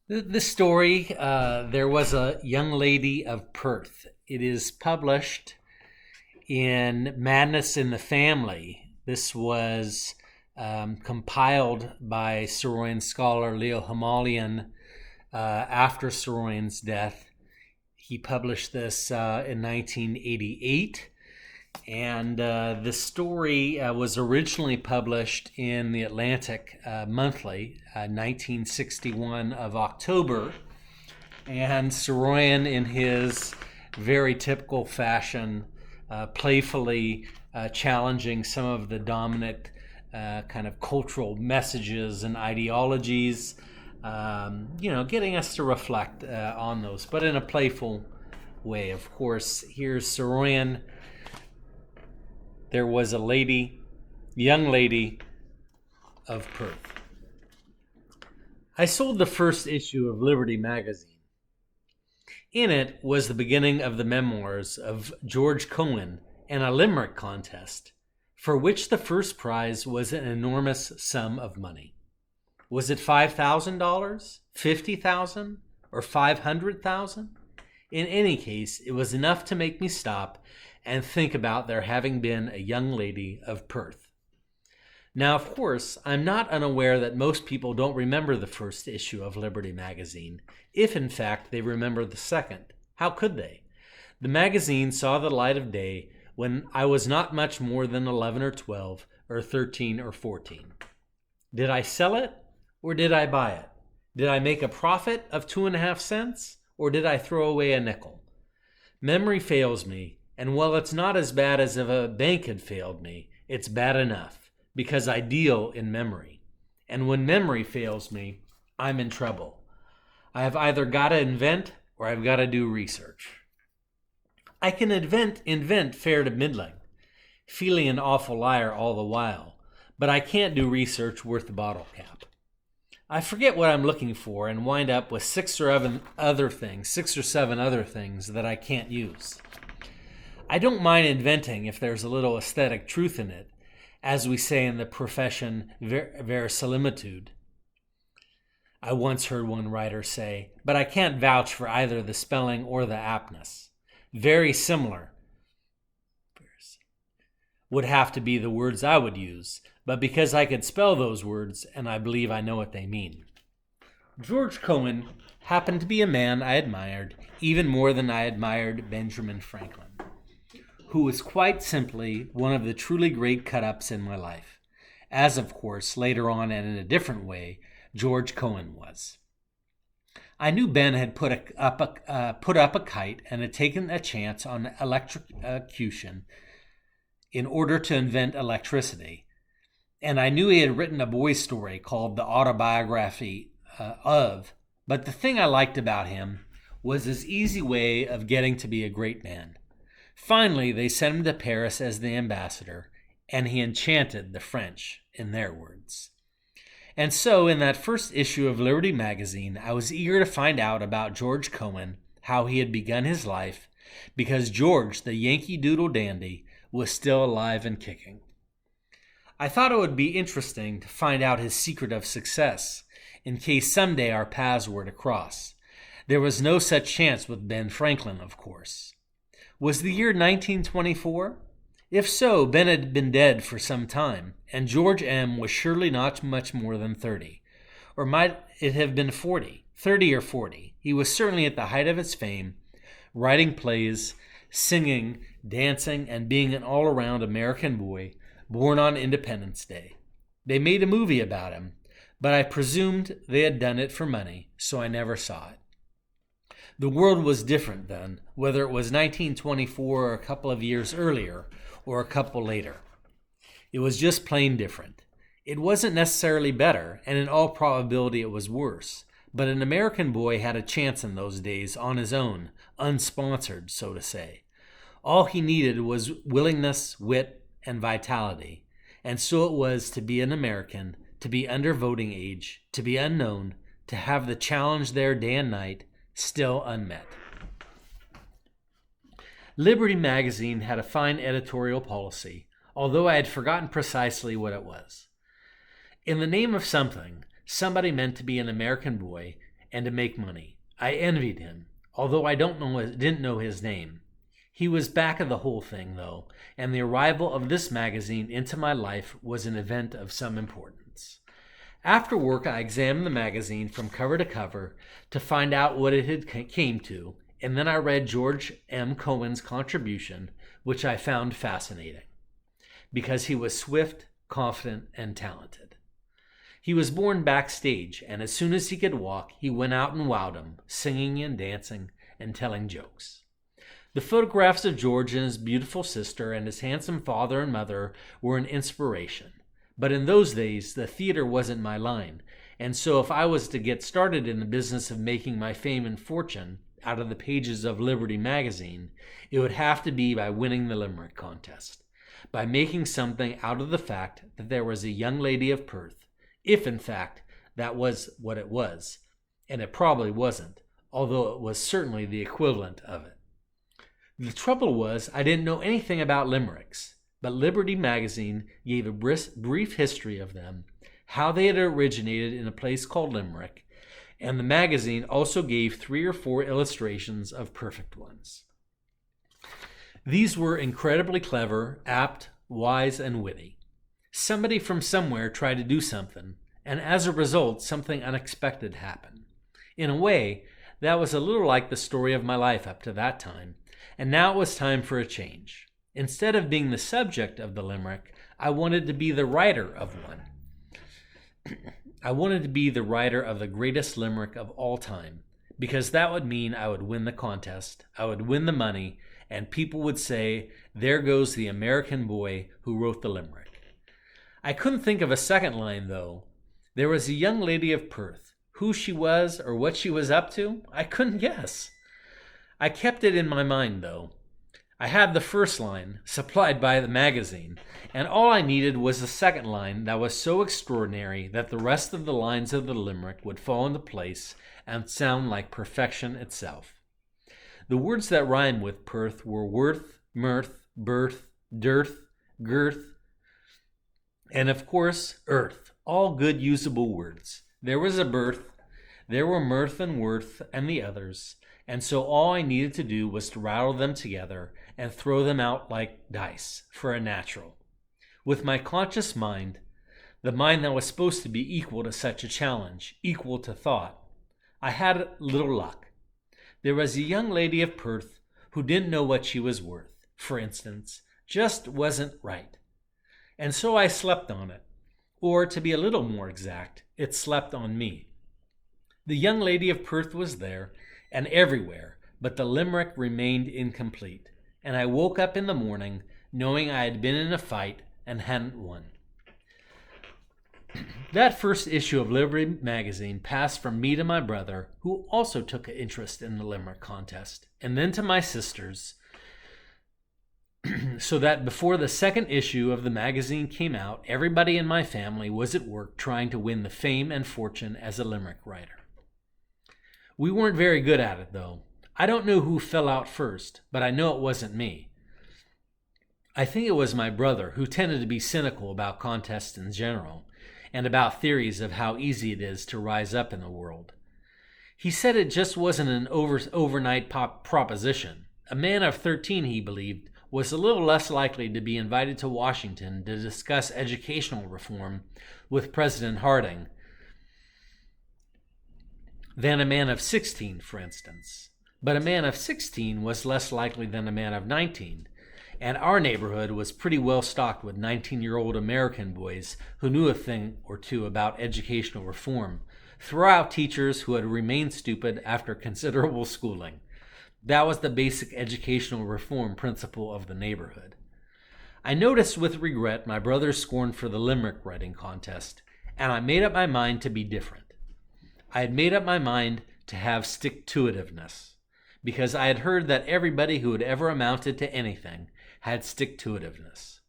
This story, there was a young lady of Perth. It is published in Madness in the Family. This was compiled by Saroyan scholar Leo Hamalian after Saroyan's death. He published this in 1988. And the story was originally published in the Atlantic Monthly, 1961 of October. And Saroyan, in his very typical fashion, playfully challenging some of the dominant kind of cultural messages and ideologies, getting us to reflect on those, but in a playful way. Of course, here's Saroyan. There was a young lady of Perth. I sold the first issue of Liberty magazine. In it was the beginning of the memoirs of George Cohen and a limerick contest, for which the first prize was an enormous sum of money. Was it $5,000, $50,000, or $500,000? In any case, it was enough to make me stop and think about there having been a young lady of Perth. Now, of course, I'm not unaware that most people don't remember the first issue of Liberty magazine, if in fact they remember the second. How could they? The magazine saw the light of day when I was not much more than 11 or 12 or 13 or 14. Did I sell it or did I buy it? Did I make a profit of 2.5 cents or did I throw away a nickel? Memory fails me. And while it's not as bad as if a bank had failed me, it's bad enough, because I deal in memory. And when memory fails me, I'm in trouble. I have either got to invent or I've got to do research. I can invent fair to middling, feeling an awful liar all the while, but I can't do research worth the bottle cap. I forget what I'm looking for and wind up with 6 or 7 other things that I can't use. I don't mind inventing if there's a little aesthetic truth in it, as we say in the profession, verisimilitude. I once heard one writer say, but I can't vouch for either the spelling or the aptness. Very similar would have to be the words I would use, but because I could spell those words, and I believe I know what they mean. George Cohen happened to be a man I admired even more than I admired Benjamin Franklin, who was quite simply one of the truly great cut-ups in my life, as of course later on and in a different way George Cohen was. I knew Ben had put up a kite and had taken a chance on electrocution in order to invent electricity, and I knew he had written a boy's story called The Autobiography of, but the thing I liked about him was his easy way of getting to be a great man. Finally, they sent him to Paris as the ambassador, and he enchanted the French, in their words. And so, in that first issue of Liberty magazine, I was eager to find out about George Cohen, how he had begun his life, because George, the Yankee Doodle dandy, was still alive and kicking. I thought it would be interesting to find out his secret of success, in case someday our paths were to cross. There was no such chance with Ben Franklin, of course. Was the year 1924? If so, Ben had been dead for some time, and George M. was surely not much more than 30. Or might it have been 40? 30 or 40. He was certainly at the height of his fame, writing plays, singing, dancing, and being an all-around American boy, born on Independence Day. They made a movie about him, but I presumed they had done it for money, so I never saw it. The world was different then, whether it was 1924 or a couple of years earlier or a couple later. It was just plain different. It wasn't necessarily better, and in all probability it was worse, but an American boy had a chance in those days on his own, unsponsored, so to say. All he needed was willingness, wit, and vitality, and so it was to be an American, to be under voting age, to be unknown, to have the challenge there day and night, still unmet. Liberty magazine had a fine editorial policy, although I had forgotten precisely what it was. In the name of something, somebody meant to be an American boy, and to make money. I envied him, although I didn't know his name. He was back of the whole thing, though, and the arrival of this magazine into my life was an event of some importance. After work, I examined the magazine from cover to cover to find out what it had came to, and then I read George M. Cohen's contribution, which I found fascinating, because he was swift, confident, and talented. He was born backstage, and as soon as he could walk, he went out and wowed 'em, singing and dancing and telling jokes. The photographs of George and his beautiful sister and his handsome father and mother were an inspiration. But in those days, the theater wasn't my line, and so if I was to get started in the business of making my fame and fortune out of the pages of Liberty magazine, it would have to be by winning the limerick contest, by making something out of the fact that there was a young lady of Perth, if in fact that was what it was, and it probably wasn't, although it was certainly the equivalent of it. The trouble was I didn't know anything about limericks, but Liberty magazine gave a brief history of them, how they had originated in a place called Limerick, and the magazine also gave 3 or 4 illustrations of perfect ones. These were incredibly clever, apt, wise, and witty. Somebody from somewhere tried to do something, and as a result, something unexpected happened. In a way, that was a little like the story of my life up to that time, and now it was time for a change. Instead of being the subject of the limerick, I wanted to be the writer of one. I wanted to be the writer of the greatest limerick of all time, because that would mean I would win the contest, I would win the money, and people would say, "There goes the American boy who wrote the limerick." I couldn't think of a second line, though. There was a young lady of Perth. Who she was or what she was up to, I couldn't guess. I kept it in my mind, though. I had the first line, supplied by the magazine, and all I needed was the second line that was so extraordinary that the rest of the lines of the limerick would fall into place and sound like perfection itself. The words that rhymed with Perth were worth, mirth, birth, dearth, girth, and of course, earth, all good usable words. There was a birth, there were mirth and worth and the others, and so all I needed to do was to rattle them together and throw them out like dice for a natural. With my conscious mind, the mind that was supposed to be equal to such a challenge, equal to thought, I had little luck. There was a young lady of Perth who didn't know what she was worth, for instance, just wasn't right. And so I slept on it, or to be a little more exact, it slept on me. The young lady of Perth was there, and everywhere, but the limerick remained incomplete, and I woke up in the morning knowing I had been in a fight and hadn't won. That first issue of Liberty magazine passed from me to my brother, who also took an interest in the limerick contest, and then to my sisters, so that before the second issue of the magazine came out, everybody in my family was at work trying to win the fame and fortune as a limerick writer. We weren't very good at it, though. I don't know who fell out first, but I know it wasn't me. I think it was my brother, who tended to be cynical about contests in general, and about theories of how easy it is to rise up in the world. He said it just wasn't an overnight proposition. A man of 13, he believed, was a little less likely to be invited to Washington to discuss educational reform with President Harding than a man of 16, for instance. But a man of 16 was less likely than a man of 19, and our neighborhood was pretty well stocked with 19-year-old American boys who knew a thing or two about educational reform, throughout teachers who had remained stupid after considerable schooling. That was the basic educational reform principle of the neighborhood. I noticed with regret my brother's scorn for the limerick writing contest, and I made up my mind to be different. I had made up my mind to have stick-to-itiveness, because I had heard that everybody who had ever amounted to anything had stick-to-itiveness.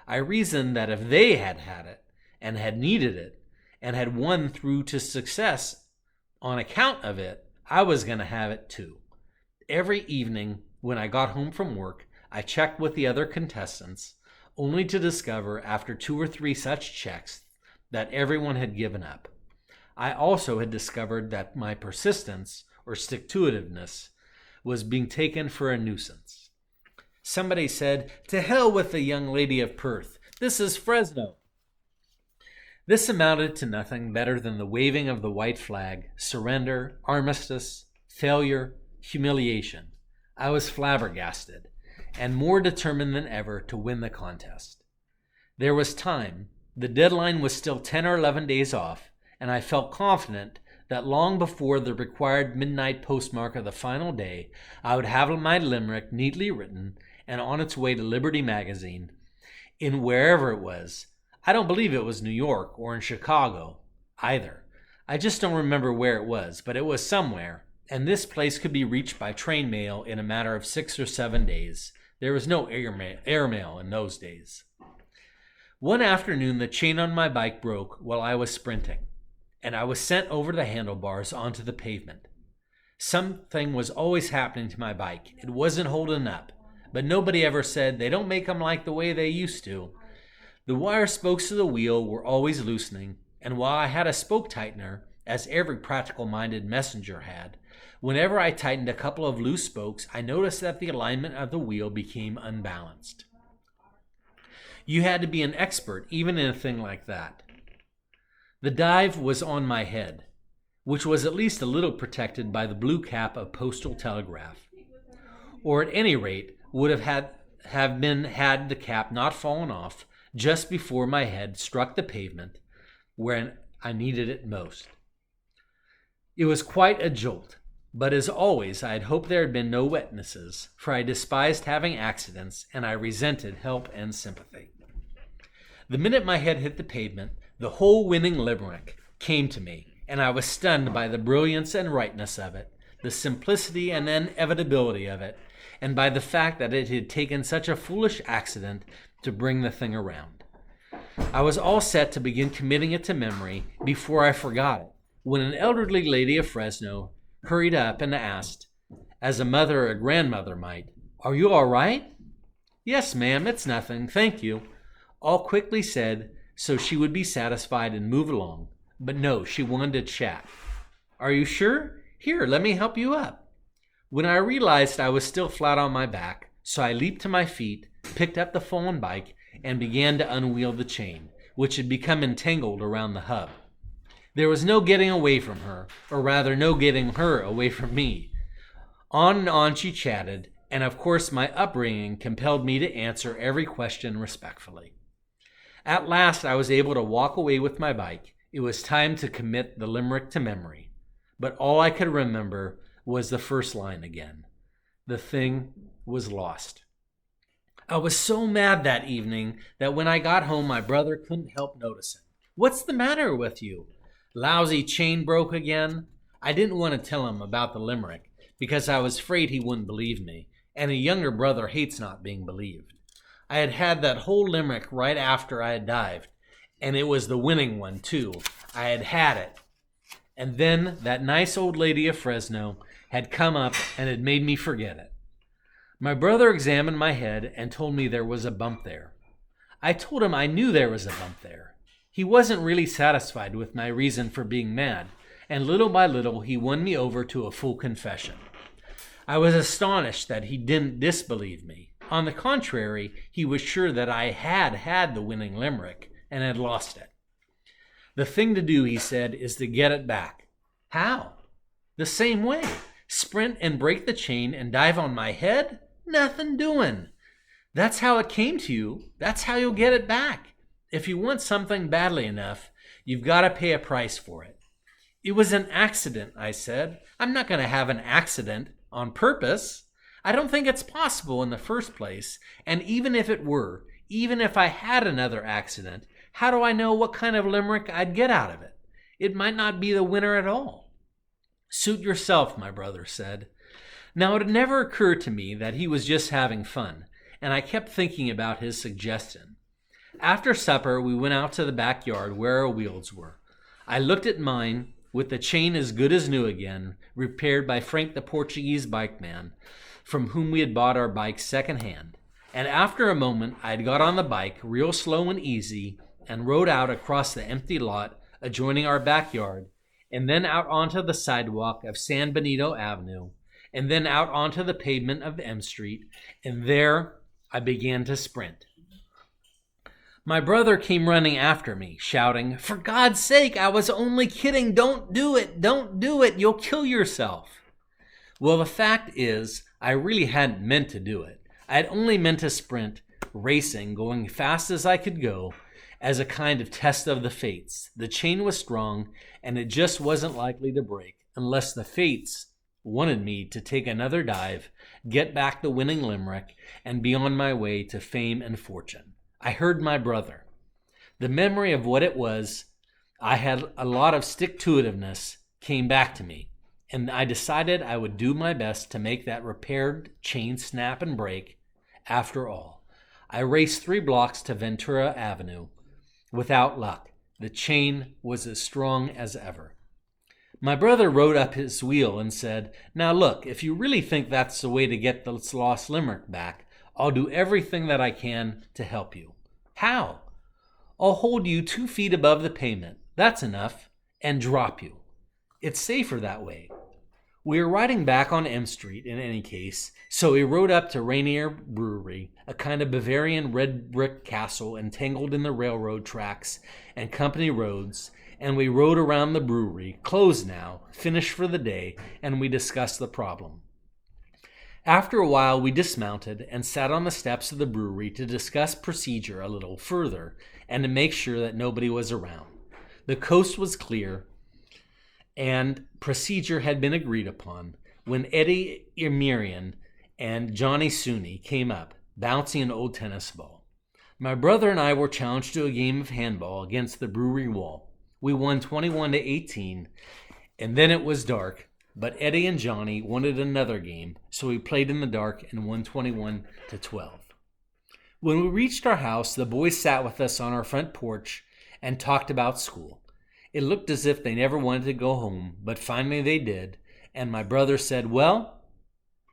I reasoned that if they had had it, and had needed it, and had won through to success on account of it, I was going to have it too. Every evening when I got home from work, I checked with the other contestants, only to discover after 2 or 3 such checks that everyone had given up. I also had discovered that my persistence, or stick-to-itiveness, was being taken for a nuisance. Somebody said, "To hell with the young lady of Perth. This is Fresno." This amounted to nothing better than the waving of the white flag, surrender, armistice, failure, humiliation. I was flabbergasted, and more determined than ever to win the contest. There was time. The deadline was still 10 or 11 days off, and I felt confident that long before the required midnight postmark of the final day, I would have my limerick neatly written and on its way to Liberty Magazine, in wherever it was. I don't believe it was New York or in Chicago either. I just don't remember where it was, but it was somewhere, and this place could be reached by train mail in a matter of 6 or 7 days. There was no airmail in those days. One afternoon, the chain on my bike broke while I was sprinting, and I was sent over the handlebars onto the pavement. Something was always happening to my bike. It wasn't holding up, but nobody ever said they don't make them like the way they used to. The wire spokes of the wheel were always loosening, and while I had a spoke tightener, as every practical-minded messenger had, whenever I tightened a couple of loose spokes, I noticed that the alignment of the wheel became unbalanced. You had to be an expert even in a thing like that. The dive was on my head, which was at least a little protected by the blue cap of postal telegraph, or at any rate would have been had the cap not fallen off just before my head struck the pavement when I needed it most. It was quite a jolt, but as always I had hoped there had been no witnesses, for I despised having accidents and I resented help and sympathy. The minute my head hit the pavement, the whole winning limerick came to me, and I was stunned by the brilliance and rightness of it, the simplicity and inevitability of it, and by the fact that it had taken such a foolish accident to bring the thing around. I was all set to begin committing it to memory before I forgot it, when an elderly lady of Fresno hurried up and asked, as a mother or a grandmother might, "Are you all right?" "Yes, ma'am, it's nothing, thank you," all quickly said, so she would be satisfied and move along. But no, she wanted to chat. "Are you sure? Here, let me help you up." When I realized I was still flat on my back, so I leaped to my feet, picked up the fallen bike, and began to unwheel the chain, which had become entangled around the hub. There was no getting away from her, or rather no getting her away from me. On and on she chatted, and of course my upbringing compelled me to answer every question respectfully. At last I was able to walk away with my bike. It was time to commit the limerick to memory, but all I could remember was the first line again. The thing was lost. I was so mad that evening that when I got home my brother couldn't help noticing. "What's the matter with you? Lousy chain broke again?" I didn't want to tell him about the limerick because I was afraid he wouldn't believe me, and a younger brother hates not being believed. I had had that whole limerick right after I had dived, and it was the winning one too. I had had it. And then that nice old lady of Fresno had come up and had made me forget it. My brother examined my head and told me there was a bump there. I told him I knew there was a bump there. He wasn't really satisfied with my reason for being mad, and little by little he won me over to a full confession. I was astonished that he didn't disbelieve me. On the contrary, he was sure that I had had the winning limerick and had lost it. "The thing to do," he said, "is to get it back." "How?" "The same way. Sprint and break the chain and dive on my head? Nothing doing. That's how it came to you. That's how you'll get it back. If you want something badly enough, you've got to pay a price for it." "It was an accident," I said. "I'm not going to have an accident on purpose. I don't think it's possible in the first place, and even if it were, even if I had another accident, how do I know what kind of limerick I'd get out of it? It might not be the winner at all." "Suit yourself," my brother said. Now, it had never occurred to me that he was just having fun, and I kept thinking about his suggestion. After supper, we went out to the backyard where our wheels were. I looked at mine, with the chain as good as new again, repaired by Frank the Portuguese bike man, from whom we had bought our bikes second-hand. And after a moment, I had got on the bike, real slow and easy, and rode out across the empty lot adjoining our backyard and then out onto the sidewalk of San Benito Avenue, and then out onto the pavement of M Street, and there I began to sprint. My brother came running after me, shouting, "For God's sake, I was only kidding. Don't do it. Don't do it. You'll kill yourself." Well, the fact is, I really hadn't meant to do it. I had only meant to sprint, racing, going fast as I could go, as a kind of test of the fates. The chain was strong, and it just wasn't likely to break unless the fates wanted me to take another dive, get back the winning limerick, and be on my way to fame and fortune. I heard my brother. The memory of what it was, I had a lot of stick-to-itiveness, came back to me, and I decided I would do my best to make that repaired chain snap and break. After all, I raced 3 blocks to Ventura Avenue. Without luck, the chain was as strong as ever. My brother rode up his wheel and said, "Now look, if you really think that's the way to get this lost limerick back, I'll do everything that I can to help you." "How?" "I'll hold you 2 feet above the pavement. That's enough. And drop you. It's safer that way." We were riding back on M Street in any case, so we rode up to Rainier Brewery, a kind of Bavarian red brick castle entangled in the railroad tracks and company roads, and we rode around the brewery, closed now, finished for the day, and we discussed the problem. After a while, we dismounted and sat on the steps of the brewery to discuss procedure a little further and to make sure that nobody was around. The coast was clear, and procedure had been agreed upon when Eddie Emirian and Johnny Sooney came up, bouncing an old tennis ball. My brother and I were challenged to a game of handball against the brewery wall. We won 21-18, and then it was dark, but Eddie and Johnny wanted another game, so we played in the dark and won 21-12. When we reached our house, the boys sat with us on our front porch and talked about school. It looked as if they never wanted to go home, but finally they did, and my brother said, "Well,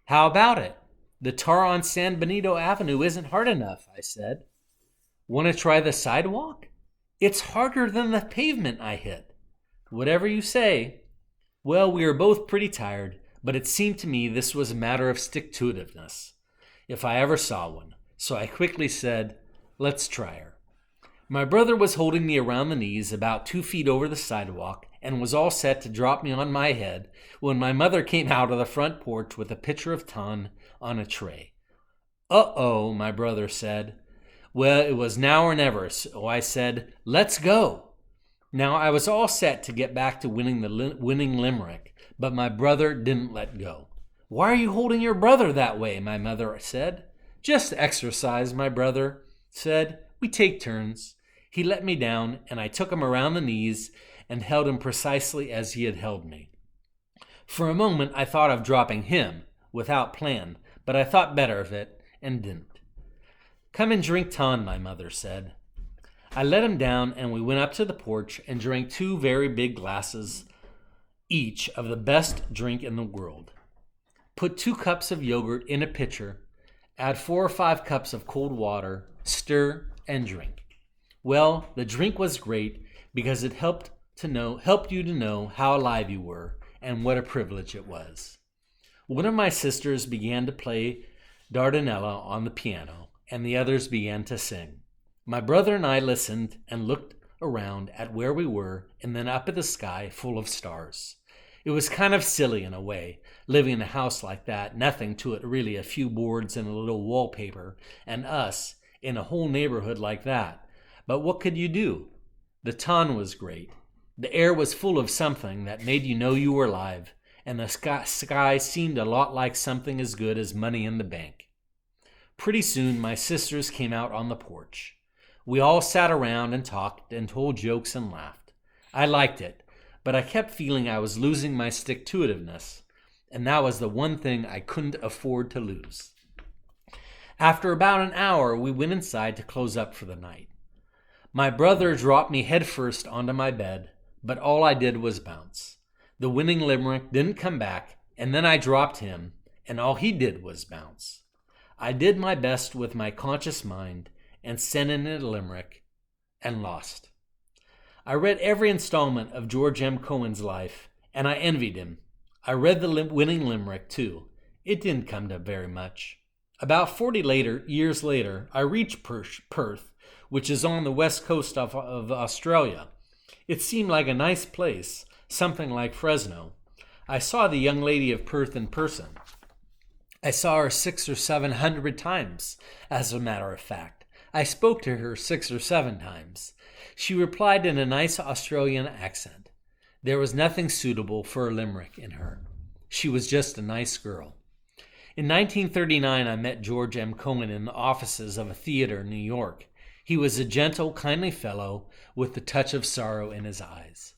how about it? The tar on San Benito Avenue isn't hard enough," I said. "Want to try the sidewalk? It's harder than the pavement," I hit. "Whatever you say." Well, we were both pretty tired, but it seemed to me this was a matter of stick-to-itiveness, if I ever saw one. So I quickly said, "Let's try her." My brother was holding me around the knees about 2 feet over the sidewalk and was all set to drop me on my head when my mother came out of the front porch with a pitcher of ton on a tray. "Uh-oh," my brother said. Well, it was now or never, so I said, "Let's go." Now, I was all set to get back to winning the winning limerick, but my brother didn't let go. "Why are you holding your brother that way?" my mother said. "Just exercise," my brother said. "We take turns." He let me down, and I took him around the knees and held him precisely as he had held me. For a moment, I thought of dropping him, without plan, but I thought better of it and didn't. "Come and drink ton," my mother said. I let him down, and we went up to the porch and drank 2 very big glasses each of the best drink in the world. Put 2 cups of yogurt in a pitcher, add 4 or 5 cups of cold water, stir, and drink. Well, the drink was great because it helped you to know how alive you were and what a privilege it was. One of my sisters began to play Dardanella on the piano, and the others began to sing. My brother and I listened and looked around at where we were and then up at the sky full of stars. It was kind of silly in a way, living in a house like that, nothing to it really, a few boards and a little wallpaper, and us in a whole neighborhood like that. But what could you do? The ton was great. The air was full of something that made you know you were alive, and the sky seemed a lot like something as good as money in the bank. Pretty soon my sisters came out on the porch. We all sat around and talked and told jokes and laughed. I liked it, but I kept feeling I was losing my stick-to-itiveness, and that was the one thing I couldn't afford to lose. After about an hour, we went inside to close up for the night. My brother dropped me headfirst onto my bed, but all I did was bounce. The winning limerick didn't come back, and then I dropped him, and all he did was bounce. I did my best with my conscious mind and sent in a limerick and lost. I read every installment of George M. Cohen's life, and I envied him. I read the winning limerick, too. It didn't come to very much. About 40 years later, I reached Perth, which is on the west coast of Australia. It seemed like a nice place, something like Fresno. I saw the young lady of Perth in person. I saw her 600 or 700 times, as a matter of fact. I spoke to her 6 or 7 times. She replied in a nice Australian accent. There was nothing suitable for a limerick in her. She was just a nice girl. In 1939, I met George M. Cohen in the offices of a theater in New York. He was a gentle, kindly fellow with the touch of sorrow in his eyes.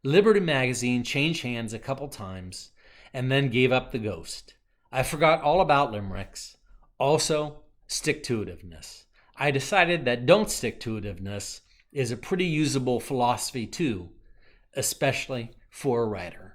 Liberty magazine changed hands a couple times and then gave up the ghost. I forgot all about limericks. Also, stick-to-itiveness. I decided that don't stick-to-itiveness is a pretty usable philosophy too, especially for a writer.